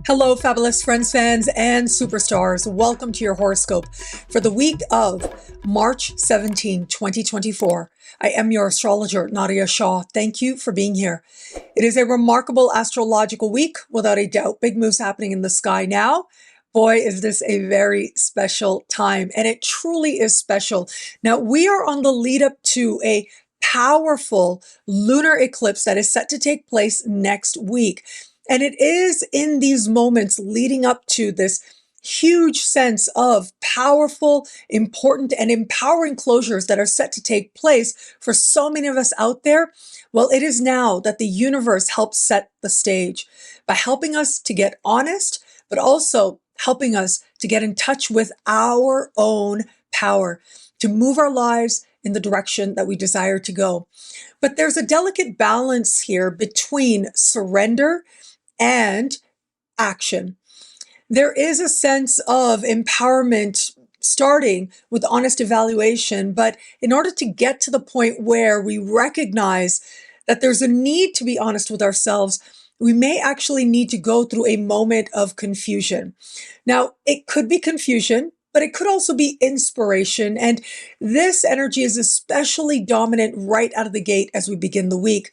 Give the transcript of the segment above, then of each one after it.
Hello, fabulous friends, fans, and superstars. Welcome to your horoscope for the week of March 17, 2024. I am your astrologer, Nadiya Shah. Thank you for being here. It is a remarkable astrological week, without a doubt. Big moves happening in the sky now. Boy, is this a very special time, and it truly is special. Now, we are on the lead up to a powerful lunar eclipse that is set to take place next week. And it is in these moments leading up to this huge sense of powerful, important, and empowering closures that are set to take place for so many of us out there. Well, it is now that the universe helps set the stage by helping us to get honest, but also helping us to get in touch with our own power, to move our lives in the direction that we desire to go. But there's a delicate balance here between surrender and action. There is a sense of empowerment starting with honest evaluation, but in order to get to the point where we recognize that there's a need to be honest with ourselves, we may actually need to go through a moment of confusion. Now, it could be confusion, but it could also be inspiration. And this energy is especially dominant right out of the gate as we begin the week.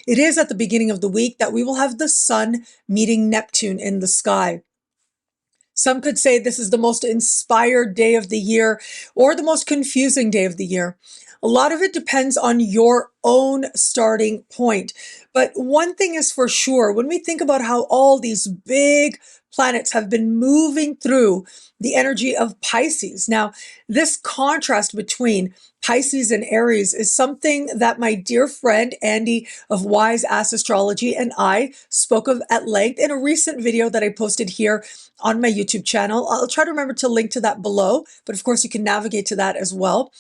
It is at the beginning of the week that we will have the sun meeting Neptune in the sky. Some could say this is the most inspired day of the year or the most confusing day of the year. A lot of it depends on your own starting point. But one thing is for sure, when we think about how all these big planets have been moving through the energy of Pisces. Now, this contrast between Pisces and Aries is something that my dear friend Andy of Wise Ass Astrology and I spoke of at length in a recent video that I posted here on my YouTube channel. I'll try to remember to link to that below, but of course you can navigate to that as well.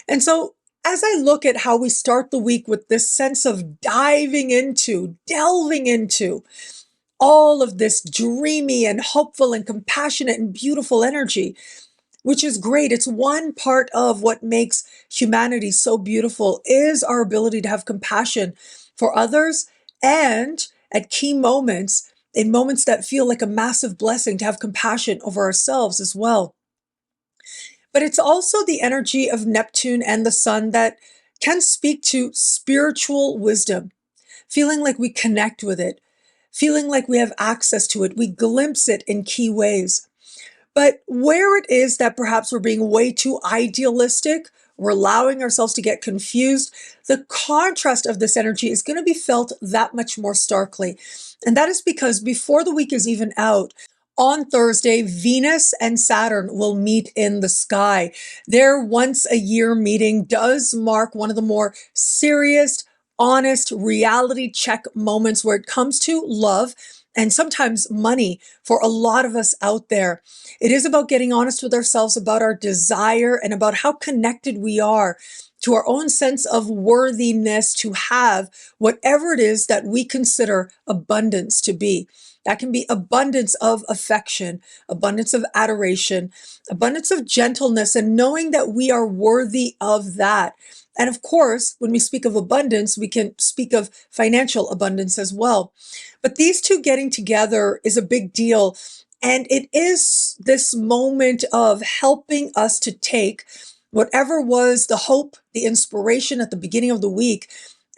And so as I look at how we start the week with this sense of delving into all of this dreamy and hopeful and compassionate and beautiful energy, which is great. It's one part of what makes humanity so beautiful is our ability to have compassion for others, and at key moments, in moments that feel like a massive blessing, to have compassion over ourselves as well. But it's also the energy of Neptune and the sun that can speak to spiritual wisdom, feeling like we connect with it, feeling like we have access to it, we glimpse it in key ways. But where it is that perhaps we're being way too idealistic, we're allowing ourselves to get confused, the contrast of this energy is going to be felt that much more starkly. And that is because before the week is even out, on Thursday, Venus and Saturn will meet in the sky. Their once-a-year meeting does mark one of the more serious, honest reality check moments where it comes to love and sometimes money for a lot of us out there. It is about getting honest with ourselves about our desire and about how connected we are to our own sense of worthiness to have whatever it is that we consider abundance to be. That can be abundance of affection, abundance of adoration, abundance of gentleness, and knowing that we are worthy of that. And of course, when we speak of abundance, we can speak of financial abundance as well. But these two getting together is a big deal. And it is this moment of helping us to take whatever was the hope, the inspiration at the beginning of the week,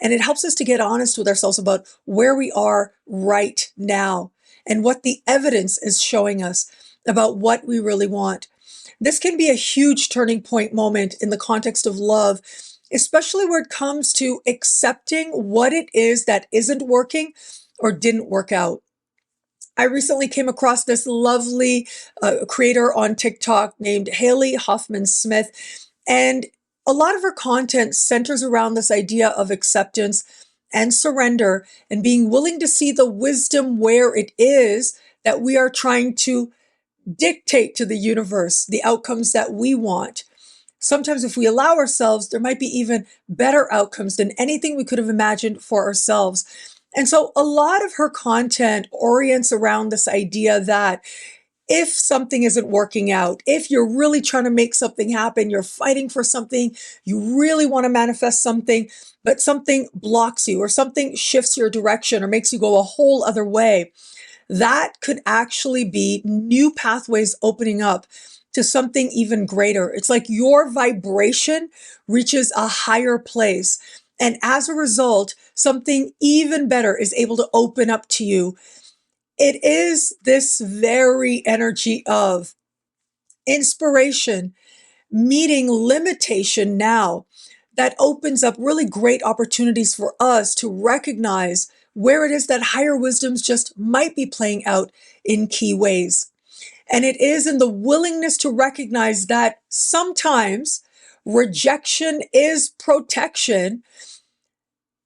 and it helps us to get honest with ourselves about where we are right now and what the evidence is showing us about what we really want. This can be a huge turning point moment in the context of love, especially where it comes to accepting what it is that isn't working or didn't work out. I recently came across this lovely creator on TikTok named Haley Hoffman Smith, and a lot of her content centers around this idea of acceptance and surrender and being willing to see the wisdom where it is that we are trying to dictate to the universe the outcomes that we want. Sometimes if we allow ourselves, there might be even better outcomes than anything we could have imagined for ourselves. And so a lot of her content orients around this idea that if something isn't working out, if you're really trying to make something happen, you're fighting for something, you really want to manifest something, but something blocks you or something shifts your direction or makes you go a whole other way, that could actually be new pathways opening up to something even greater. It's like your vibration reaches a higher place. And as a result, something even better is able to open up to you. It is this very energy of inspiration meeting limitation now that opens up really great opportunities for us to recognize where it is that higher wisdoms just might be playing out in key ways. And it is in the willingness to recognize that sometimes rejection is protection.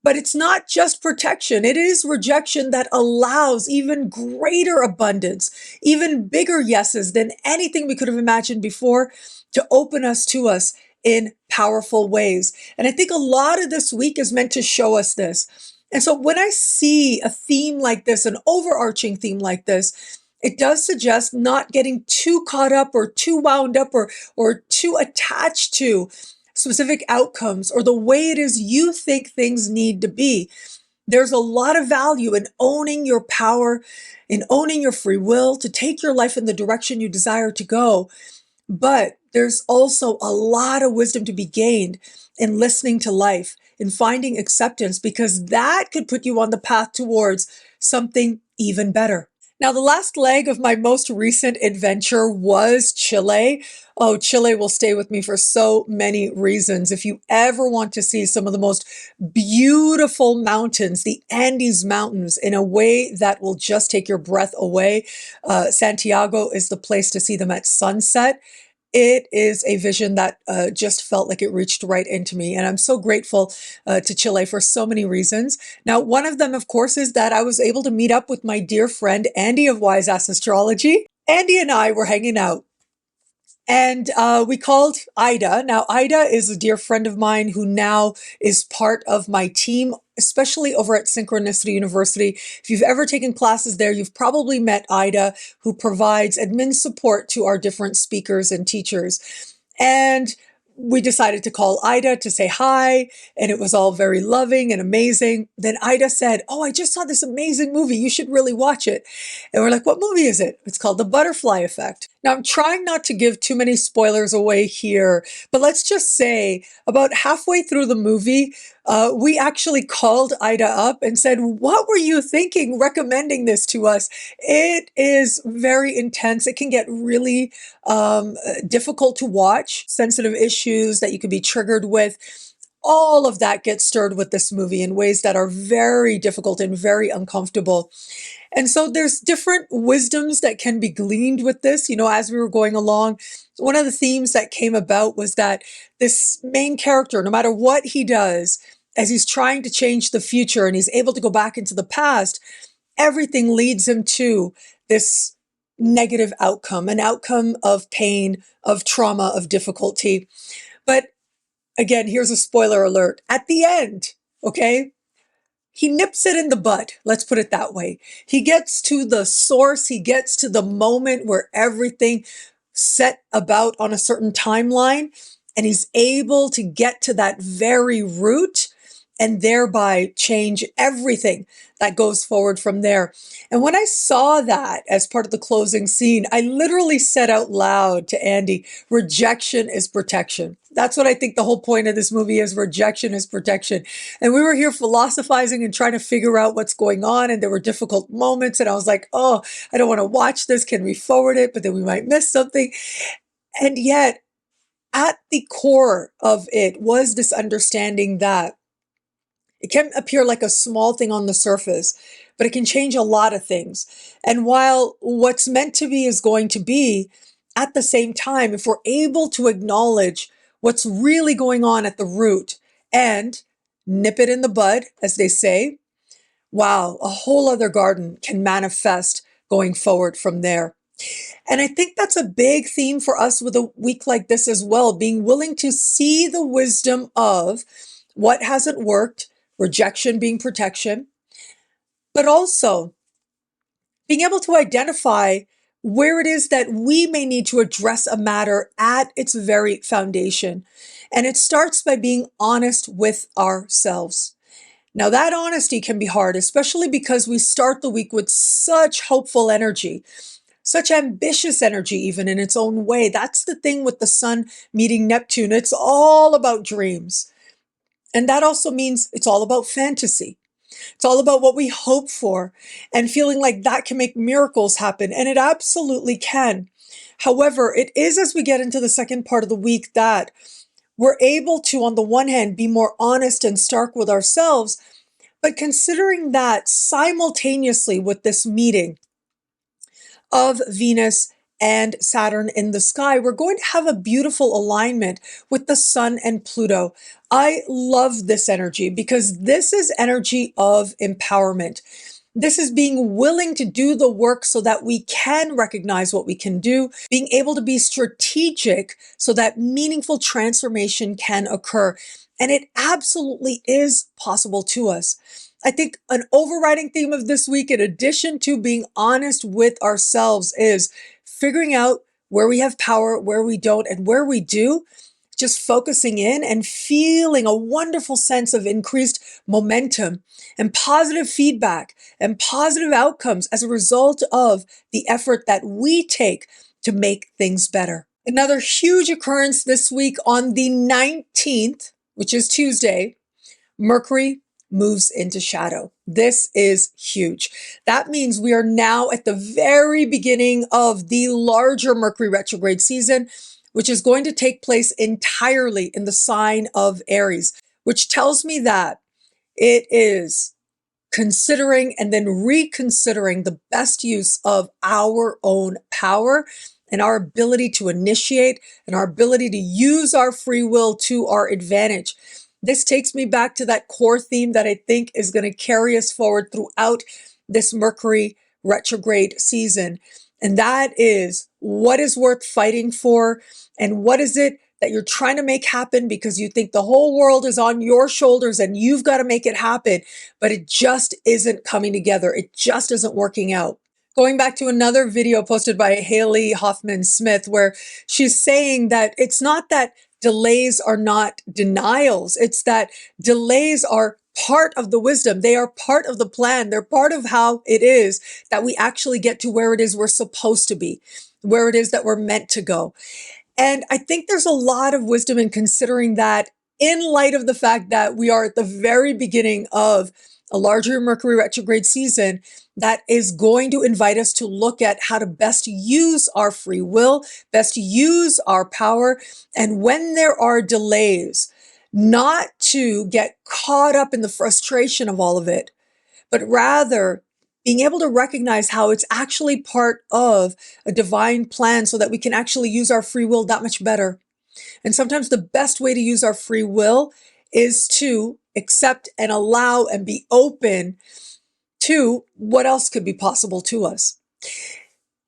But it's not just protection. It is rejection that allows even greater abundance, even bigger yeses than anything we could have imagined before to open us to us in powerful ways. And I think a lot of this week is meant to show us this. And so when I see a theme like this, an overarching theme like this, it does suggest not getting too caught up or too wound up or too attached to specific outcomes or the way it is you think things need to be. There's a lot of value in owning your power, in owning your free will to take your life in the direction you desire to go. But there's also a lot of wisdom to be gained in listening to life, in finding acceptance, because that could put you on the path towards something even better. Now, the last leg of my most recent adventure was Chile. Oh, Chile will stay with me for so many reasons. If you ever want to see some of the most beautiful mountains, the Andes Mountains, in a way that will just take your breath away, Santiago is the place to see them at sunset. It is a vision that just felt like it reached right into me. And I'm so grateful to Chile for so many reasons. Now, one of them, of course, is that I was able to meet up with my dear friend, Andy of Wise Ass Astrology. Andy and I were hanging out. And we called Ida. Now, Ida is a dear friend of mine who now is part of my team, especially over at Synchronicity University. If you've ever taken classes there, you've probably met Ida, who provides admin support to our different speakers and teachers. And we decided to call Ida to say hi, and it was all very loving and amazing. Then Ida said, "Oh, I just saw this amazing movie. You should really watch it." And we're like, "What movie is it?" It's called The Butterfly Effect. Now, I'm trying not to give too many spoilers away here, but let's just say about halfway through the movie, we actually called Ida up and said, "What were you thinking recommending this to us?" It is very intense. It can get really difficult to watch, sensitive issues that you could be triggered with. All of that gets stirred with this movie in ways that are very difficult and very uncomfortable. And so there's different wisdoms that can be gleaned with this. You know, as we were going along, one of the themes that came about was that this main character, no matter what he does, as he's trying to change the future and he's able to go back into the past, everything leads him to this negative outcome, an outcome of pain, of trauma, of difficulty. But again, here's a spoiler alert. At the end, okay, he nips it in the bud. Let's put it that way. He gets to the source. He gets to the moment where everything set about on a certain timeline, and he's able to get to that very root and thereby change everything that goes forward from there. And when I saw that as part of the closing scene, I literally said out loud to Andy, "Rejection is protection." That's what I think the whole point of this movie is. Rejection is protection. And we were here philosophizing and trying to figure out what's going on. And there were difficult moments. And I was like, "Oh, I don't want to watch this. Can we forward it? But then we might miss something." And yet, at the core of it was this understanding that it can appear like a small thing on the surface, but it can change a lot of things. And while what's meant to be is going to be, at the same time, if we're able to acknowledge what's really going on at the root and nip it in the bud, as they say, wow, a whole other garden can manifest going forward from there. And I think that's a big theme for us with a week like this as well, being willing to see the wisdom of what hasn't worked, rejection being protection, but also being able to identify where it is that we may need to address a matter at its very foundation. And it starts by being honest with ourselves. Now, that honesty can be hard, especially because we start the week with such hopeful energy, such ambitious energy, even in its own way. That's the thing with the sun meeting Neptune. It's all about dreams. And that also means it's all about fantasy. It's all about what we hope for and feeling like that can make miracles happen. And it absolutely can. However, it is as we get into the second part of the week that we're able to, on the one hand, be more honest and stark with ourselves, but considering that simultaneously with this meeting of Venus and Saturn in the sky, we're going to have a beautiful alignment with the Sun and Pluto. I love this energy because this is energy of empowerment. This is being willing to do the work so that we can recognize what we can do, being able to be strategic so that meaningful transformation can occur. And it absolutely is possible to us. I think an overriding theme of this week, in addition to being honest with ourselves, is figuring out where we have power, where we don't, and where we do, just focusing in and feeling a wonderful sense of increased momentum and positive feedback and positive outcomes as a result of the effort that we take to make things better. Another huge occurrence this week on the 19th, which is Tuesday, Mercury moves into shadow. This is huge. That means we are now at the very beginning of the larger Mercury retrograde season, which is going to take place entirely in the sign of Aries, which tells me that it is considering and then reconsidering the best use of our own power and our ability to initiate and our ability to use our free will to our advantage. This takes me back to that core theme that I think is going to carry us forward throughout this Mercury retrograde season. And that is what is worth fighting for and what is it that you're trying to make happen because you think the whole world is on your shoulders and you've got to make it happen, but it just isn't coming together. It just isn't working out. Going back to another video posted by Haley Hoffman Smith, where she's saying that it's not that delays are not denials. It's that delays are part of the wisdom. They are part of the plan. They're part of how it is that we actually get to where it is we're supposed to be, where it is that we're meant to go. And I think there's a lot of wisdom in considering that in light of the fact that we are at the very beginning of a larger Mercury retrograde season that is going to invite us to look at how to best use our free will, best use our power. And when there are delays, not to get caught up in the frustration of all of it, but rather being able to recognize how it's actually part of a divine plan so that we can actually use our free will that much better. And sometimes the best way to use our free will is to accept and allow and be open to what else could be possible to us.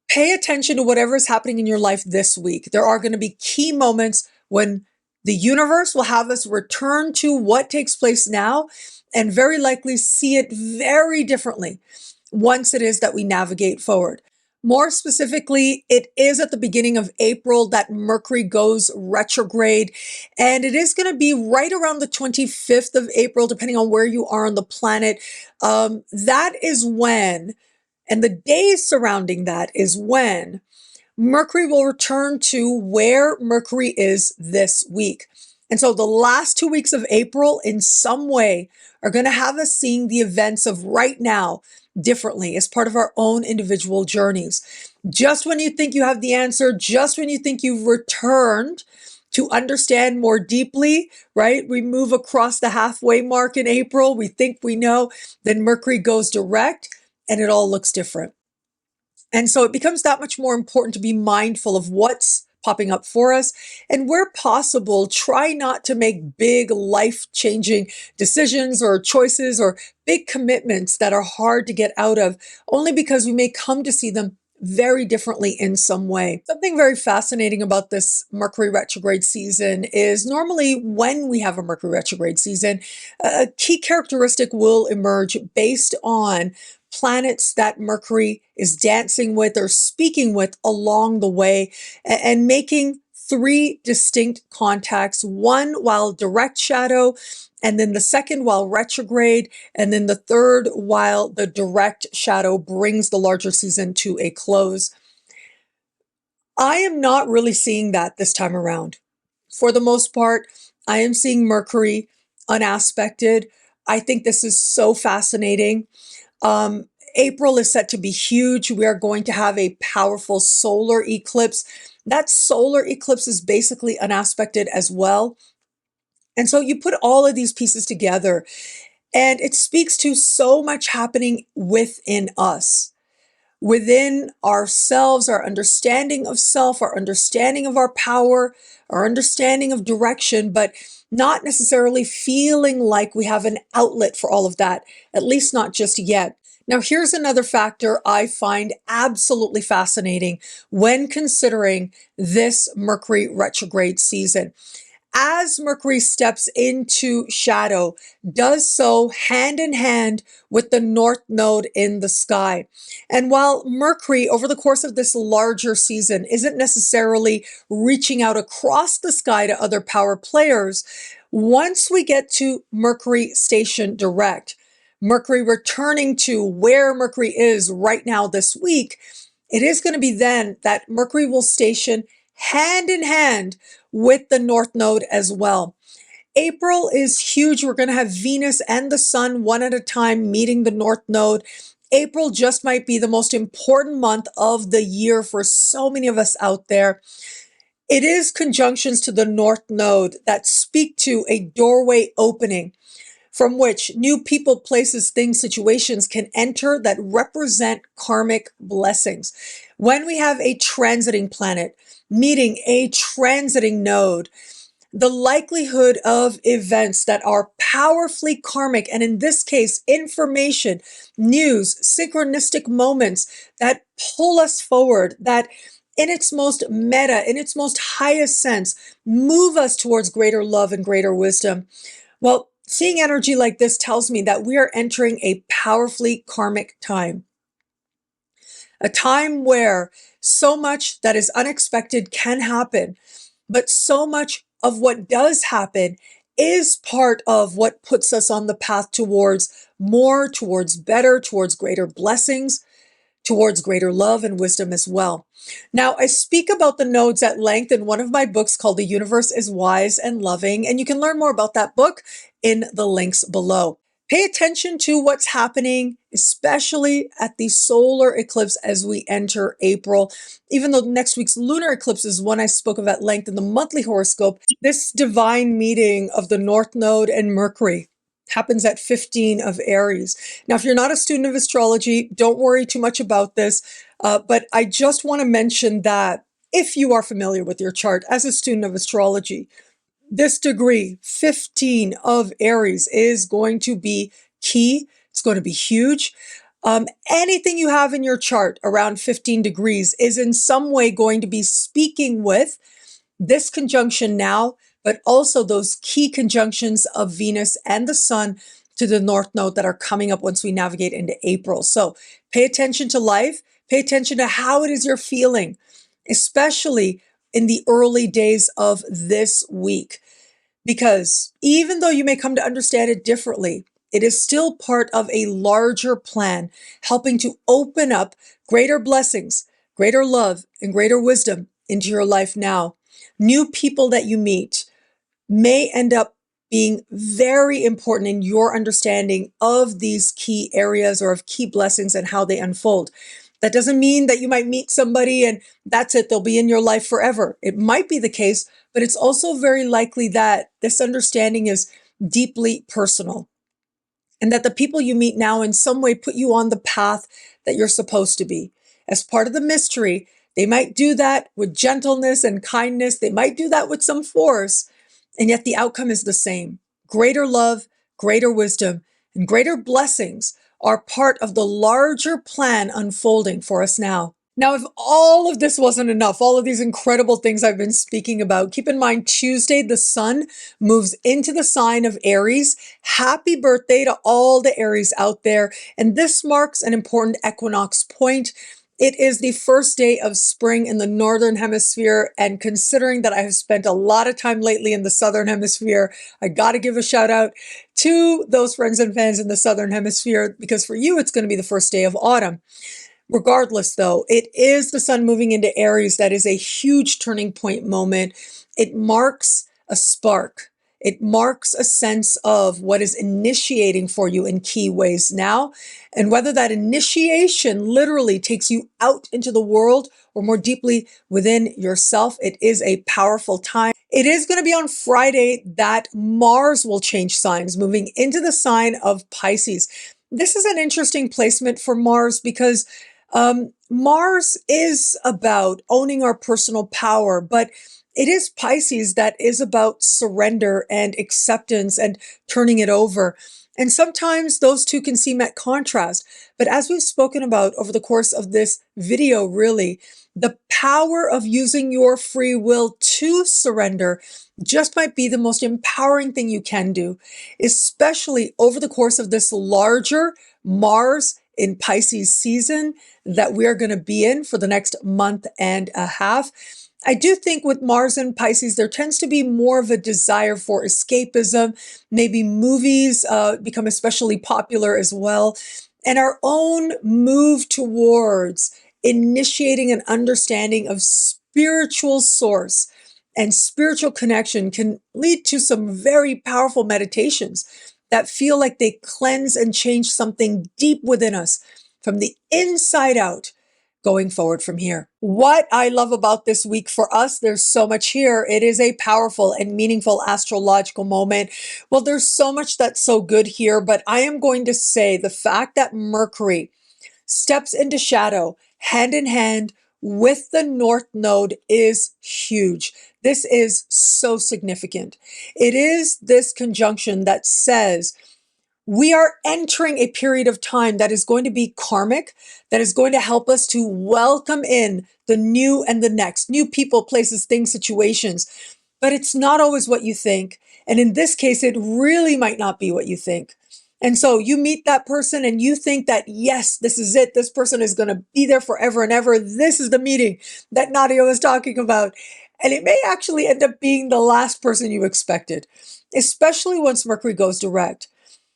Pay attention to whatever is happening in your life this week. There are going to be key moments when the universe will have us return to what takes place now and very likely see it very differently once it is that we navigate forward. More specifically, it is at the beginning of April that Mercury goes retrograde, and it is going to be right around the 25th of April, depending on where you are on the planet. That is when, and the days surrounding that is when Mercury will return to where Mercury is this week. And so the last 2 weeks of April in some way are going to have us seeing the events of right now differently as part of our own individual journeys. Just when you think you have the answer, just when you think you've returned to understand more deeply, right? We move across the halfway mark in April. We think we know, then Mercury goes direct and it all looks different. And so it becomes that much more important to be mindful of what's popping up for us. And where possible, try not to make big life-changing decisions or choices or big commitments that are hard to get out of, only because we may come to see them very differently in some way. Something very fascinating about this Mercury retrograde season is normally when we have a Mercury retrograde season, a key characteristic will emerge based on planets that Mercury is dancing with or speaking with along the way and making three distinct contacts, one while direct shadow, and then the second while retrograde, and then the third while the direct shadow brings the larger season to a close. I am not really seeing that this time around. For the most part, I am seeing Mercury unaspected. I think this is so fascinating. Um, April is set to be huge. We are going to have a powerful solar eclipse. That solar eclipse is basically unaspected as well. And so you put all of these pieces together, and it speaks to so much happening within us, within ourselves, our understanding of self, our understanding of our power, our understanding of direction, but not necessarily feeling like we have an outlet for all of that, at least not just yet. Now, here's another factor I find absolutely fascinating when considering this Mercury retrograde season. As Mercury steps into shadow, does so hand in hand with the North Node in the sky. And while Mercury, over the course of this larger season, isn't necessarily reaching out across the sky to other power players, once we get to Mercury station direct, Mercury returning to where Mercury is right now this week, it is going to be then that Mercury will station hand in hand with the North Node as well. April is huge. We're going to have Venus and the Sun one at a time meeting the North Node. April just might be the most important month of the year for so many of us out there. It is conjunctions to the North Node that speak to a doorway opening from which new people, places, things, situations can enter that represent karmic blessings. When we have a transiting planet meeting a transiting node, the likelihood of events that are powerfully karmic, and in this case, information, news, synchronistic moments that pull us forward, that in its most meta, in its most highest sense, move us towards greater love and greater wisdom. Well, seeing energy like this tells me that we are entering a powerfully karmic time. A time where so much that is unexpected can happen, but so much of what does happen is part of what puts us on the path towards more, towards better, towards greater blessings, towards greater love and wisdom as well. Now, I speak about the nodes at length in one of my books called The Universe is Wise and Loving, and you can learn more about that book in the links below. Pay attention to what's happening, especially at the solar eclipse as we enter April. Even though next week's lunar eclipse is one I spoke of at length in the monthly horoscope, this divine meeting of the North Node and Mercury happens at 15 of Aries. Now, if you're not a student of astrology, don't worry too much about this, but I just want to mention that if you are familiar with your chart as a student of astrology, this degree, 15 of Aries, is going to be key. It's going to be huge. Anything you have in your chart around 15 degrees is in some way going to be speaking with this conjunction now, but also those key conjunctions of Venus and the Sun to the North Node that are coming up once we navigate into April. So pay attention to life, pay attention to how it is you're feeling, especially in the early days of this week. Because even though you may come to understand it differently, it is still part of a larger plan, helping to open up greater blessings, greater love, and greater wisdom into your life now. New people that you meet may end up being very important in your understanding of these key areas or of key blessings and how they unfold. That doesn't mean that you might meet somebody and that's it, they'll be in your life forever. It might be the case, but it's also very likely that this understanding is deeply personal and that the people you meet now in some way put you on the path that you're supposed to be. As part of the mystery, they might do that with gentleness and kindness. They might do that with some force, and yet the outcome is the same. Greater love, greater wisdom, and greater blessings are part of the larger plan unfolding for us now. Now, if all of this wasn't enough, all of these incredible things I've been speaking about, keep in mind Tuesday, the sun moves into the sign of Aries. Happy birthday to all the Aries out there. And this marks an important equinox point. It is the first day of spring in the Northern Hemisphere. And considering that I have spent a lot of time lately in the Southern Hemisphere, I got to give a shout out to those friends and fans in the Southern Hemisphere, because for you, it's going to be the first day of autumn. Regardless, though, it is the sun moving into Aries that is a huge turning point moment. It marks a spark. It marks a sense of what is initiating for you in key ways now. And whether that initiation literally takes you out into the world or more deeply within yourself, it is a powerful time. It is going to be on Friday that Mars will change signs, moving into the sign of Pisces. This is an interesting placement for Mars because Mars is about owning our personal power, but it is Pisces that is about surrender and acceptance and turning it over. And sometimes those two can seem at contrast. But as we've spoken about over the course of this video, really, the power of using your free will to surrender just might be the most empowering thing you can do, especially over the course of this larger Mars in Pisces season that we are going to be in for the next month and a half. I do think with Mars in Pisces, there tends to be more of a desire for escapism. Maybe movies become especially popular as well. And our own move towards initiating an understanding of spiritual source and spiritual connection can lead to some very powerful meditations that feel like they cleanse and change something deep within us from the inside out going forward from here. What I love about this week for us, there's so much here. It is a powerful and meaningful astrological moment. Well, there's so much that's so good here, but I am going to say the fact that Mercury steps into shadow hand in hand with the North Node is huge. This is so significant. It is this conjunction that says we are entering a period of time that is going to be karmic, that is going to help us to welcome in the new and the next, new people, places, things, situations. But it's not always what you think. And in this case, it really might not be what you think. And so you meet that person and you think that, yes, this is it. This person is going to be there forever and ever. This is the meeting that Nadiya was talking about. And it may actually end up being the last person you expected, especially once Mercury goes direct.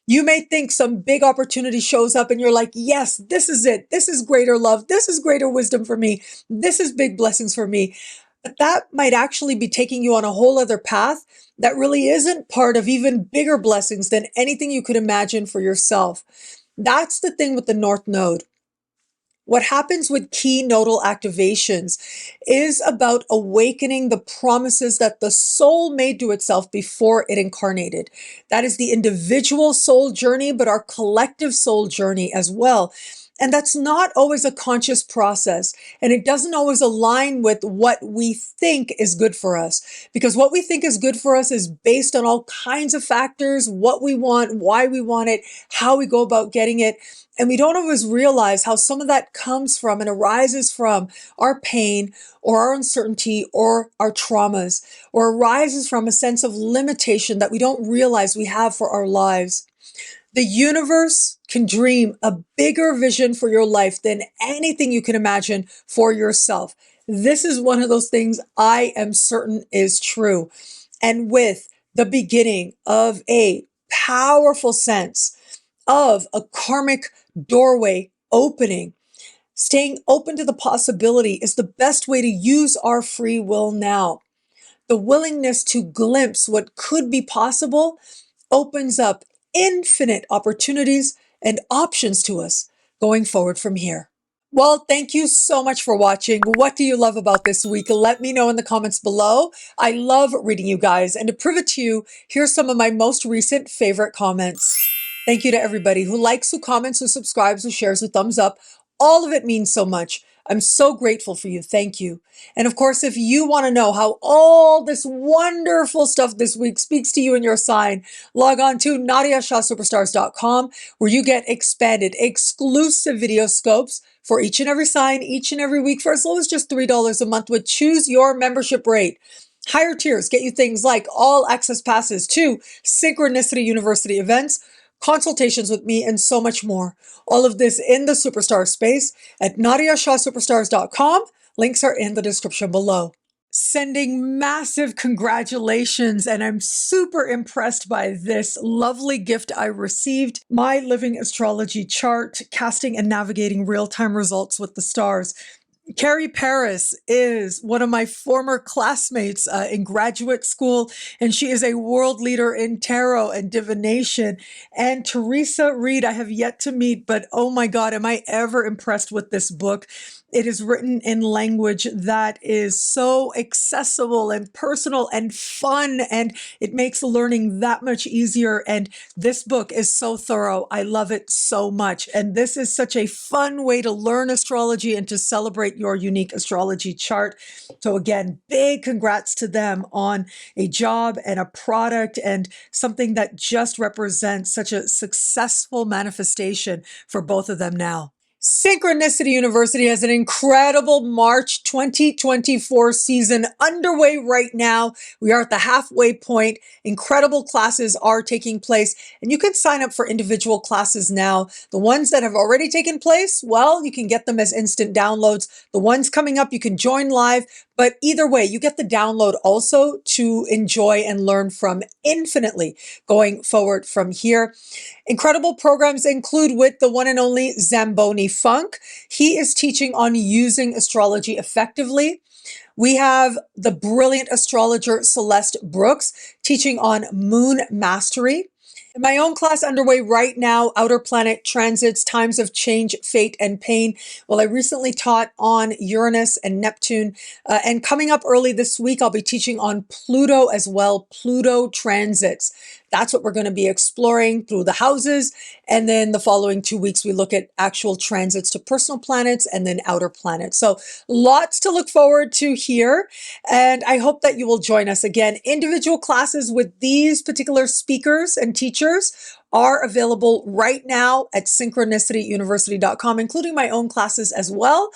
You may think some big opportunity shows up and you're like, yes, this is it. This is greater love. This is greater wisdom for me. This is big blessings for me. But that might actually be taking you on a whole other path that really isn't part of even bigger blessings than anything you could imagine for yourself. That's the thing with the North Node. What happens with key nodal activations is about awakening the promises that the soul made to itself before it incarnated. That is the individual soul journey, but our collective soul journey as well. And that's not always a conscious process. And it doesn't always align with what we think is good for us. Because what we think is good for us is based on all kinds of factors, what we want, why we want it, how we go about getting it. And we don't always realize how some of that comes from and arises from our pain or our uncertainty or our traumas, or arises from a sense of limitation that we don't realize we have for our lives. The universe can dream a bigger vision for your life than anything you can imagine for yourself. This is one of those things I am certain is true. And with the beginning of a powerful sense of a karmic doorway opening, staying open to the possibility is the best way to use our free will now. The willingness to glimpse what could be possible opens up infinite opportunities and options to us going forward from here. Well, thank you so much for watching. What do you love about this week? Let me know in the comments below. I love reading you guys. And to prove it to you, here's some of my most recent favorite comments. Thank you to everybody who likes, who comments, who subscribes, who shares, who thumbs up. All of it means so much. I'm so grateful for you. Thank you. And of course, if you want to know how all this wonderful stuff this week speaks to you and your sign, log on to NadiyaShahSuperstars.com, where you get expanded, exclusive video scopes for each and every sign, each and every week for as low as just $3 a month with choose your membership rate. Higher tiers get you things like all access passes to Synchronicity University events, consultations with me, and so much more. All of this in the Superstar space at NadiyaShahSuperstars.com. Links are in the description below. Sending massive congratulations, and I'm super impressed by this lovely gift I received. My Living Astrology Chart, casting and navigating real-time results with the stars. Carrie Paris is one of my former classmates in graduate school, and she is a world leader in tarot and divination. And Teresa Reed, I have yet to meet, but oh my God, am I ever impressed with this book. It is written in language that is so accessible and personal and fun, and it makes learning that much easier. And this book is so thorough. I love it so much. And this is such a fun way to learn astrology and to celebrate your unique astrology chart. So again, big congrats to them on a job and a product and something that just represents such a successful manifestation for both of them now. Synchronicity University has an incredible March 2024 season underway right now. We are at the halfway point. Incredible classes are taking place, and you can sign up for individual classes now. The ones that have already taken place, well, you can get them as instant downloads. The ones coming up, you can join live, but either way, you get the download also to enjoy and learn from infinitely going forward from here. Incredible programs include with the one and only Zamboni Funk. He is teaching on using astrology effectively. We have the brilliant astrologer Celeste Brooks teaching on moon mastery. In my own class underway right now, outer planet transits, times of change, fate, and pain. Well, I recently taught on Uranus and Neptune, and coming up early this week, I'll be teaching on Pluto as well, Pluto transits. That's what we're going to be exploring through the houses. And then the following 2 weeks, we look at actual transits to personal planets and then outer planets. So lots to look forward to here. And I hope that you will join us again. Individual classes with these particular speakers and teachers are available right now at synchronicityuniversity.com, including my own classes as well.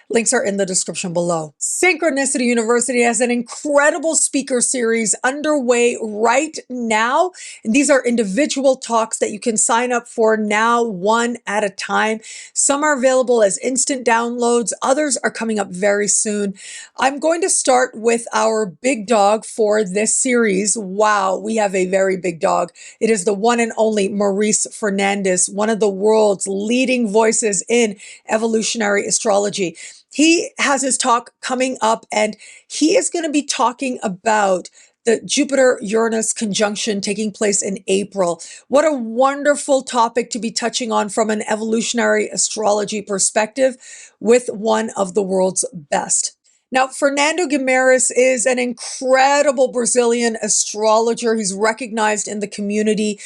Links are in the description below. Synchronicity University has an incredible speaker series underway right now. And these are individual talks that you can sign up for now, one at a time. Some are available as instant downloads. Others are coming up very soon. I'm going to start with our big dog for this series. Wow, we have a very big dog. It is the one and only Maurice Fernandez, one of the world's leading voices in evolutionary astrology. He has his talk coming up, and he is going to be talking about the Jupiter-Uranus conjunction taking place in April. What a wonderful topic to be touching on from an evolutionary astrology perspective with one of the world's best. Now, Fernando Guimares is an incredible Brazilian astrologer. He's recognized in the community.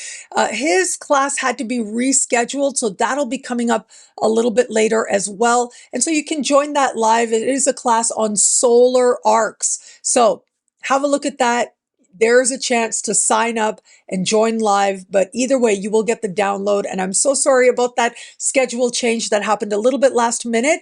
His class had to be rescheduled, so that'll be coming up a little bit later as well. And so you can join that live. It is a class on solar arcs. So have a look at that. There's a chance to sign up and join live, but either way, you will get the download. And I'm so sorry about that schedule change that happened a little bit last minute.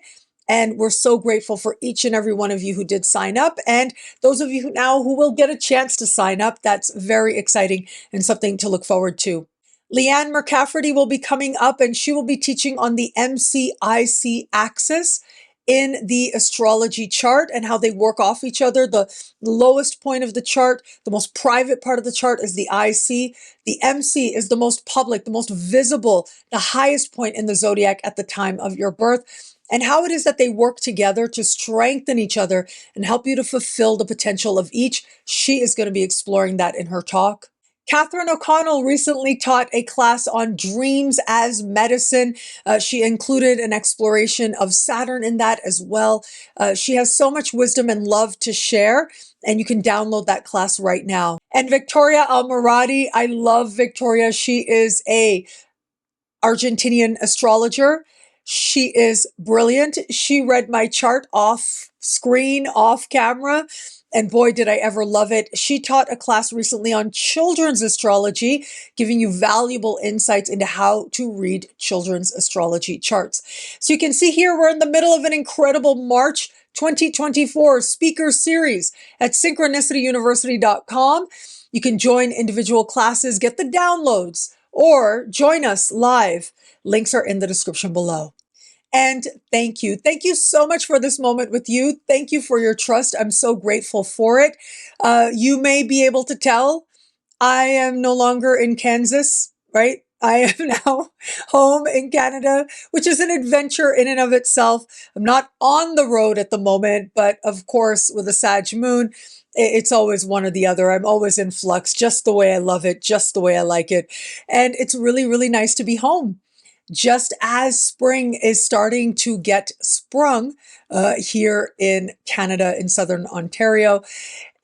And we're so grateful for each and every one of you who did sign up. And those of you now who will get a chance to sign up, that's very exciting and something to look forward to. Lianne McCafferty will be coming up, and she will be teaching on the MCIC axis in the astrology chart and how they work off each other. The lowest point of the chart, the most private part of the chart, is the IC. The MC is the most public, the most visible, the highest point in the zodiac at the time of your birth, and how it is that they work together to strengthen each other and help you to fulfill the potential of each. She is going to be exploring that in her talk. Katherine O'Connell recently taught a class on dreams as medicine. She included an exploration of Saturn in that as well. She has so much wisdom and love to share, and you can download that class right now. And Victoria Almiroty, I love Victoria. She is a Argentinian astrologer. She is brilliant. She read my chart off screen, off camera. And boy, did I ever love it. She taught a class recently on children's astrology, giving you valuable insights into how to read children's astrology charts. So you can see here, we're in the middle of an incredible March 2024 speaker series at synchronicityuniversity.com. You can join individual classes, get the downloads, or join us live. Links are in the description below. And thank you. Thank you so much for this moment with you. Thank you for your trust. I'm so grateful for it. You may be able to tell I am no longer in Kansas, right? I am now home in Canada, which is an adventure in and of itself. I'm not on the road at the moment, but of course, with a Sag moon, it's always one or the other. I'm always in flux, just the way I love it, just the way I like it. And it's really, really nice to be home. Just as spring is starting to get sprung here in Canada, in Southern Ontario.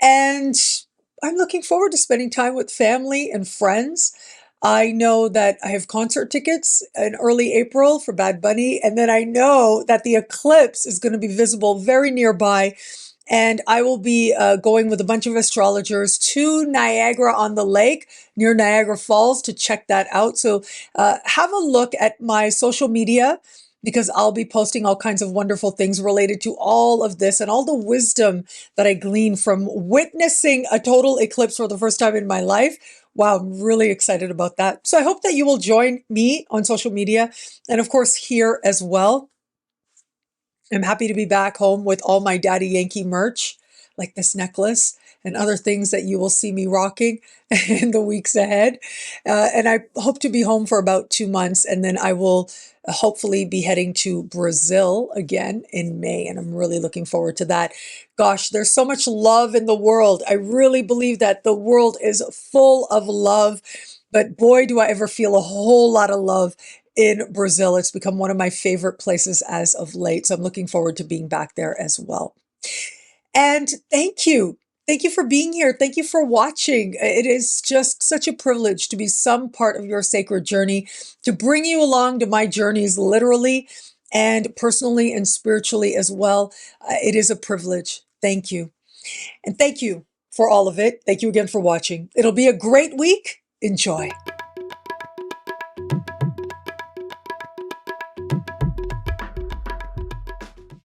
And I'm looking forward to spending time with family and friends. I know that I have concert tickets in early April for Bad Bunny. And then I know that the eclipse is going to be visible very nearby. And I will be going with a bunch of astrologers to Niagara-on-the-Lake near Niagara Falls to check that out. So have a look at my social media, because I'll be posting all kinds of wonderful things related to all of this and all the wisdom that I glean from witnessing a total eclipse for the first time in my life. Wow, I'm really excited about that. So I hope that you will join me on social media and of course here as well. I'm happy to be back home with all my Daddy Yankee merch, like this necklace and other things that you will see me rocking in the weeks ahead. And I hope to be home for about 2 months, and then I will hopefully be heading to Brazil again in May, and I'm really looking forward to that. Gosh, there's so much love in the world. I really believe that the world is full of love, but boy, do I ever feel a whole lot of love in Brazil. It's become one of my favorite places as of late. So I'm looking forward to being back there as well. And thank you. Thank you for being here. Thank you for watching. It is just such a privilege to be some part of your sacred journey, to bring you along to my journeys literally and personally and spiritually as well. It is a privilege. Thank you. And thank you for all of it. Thank you again for watching. It'll be a great week. Enjoy.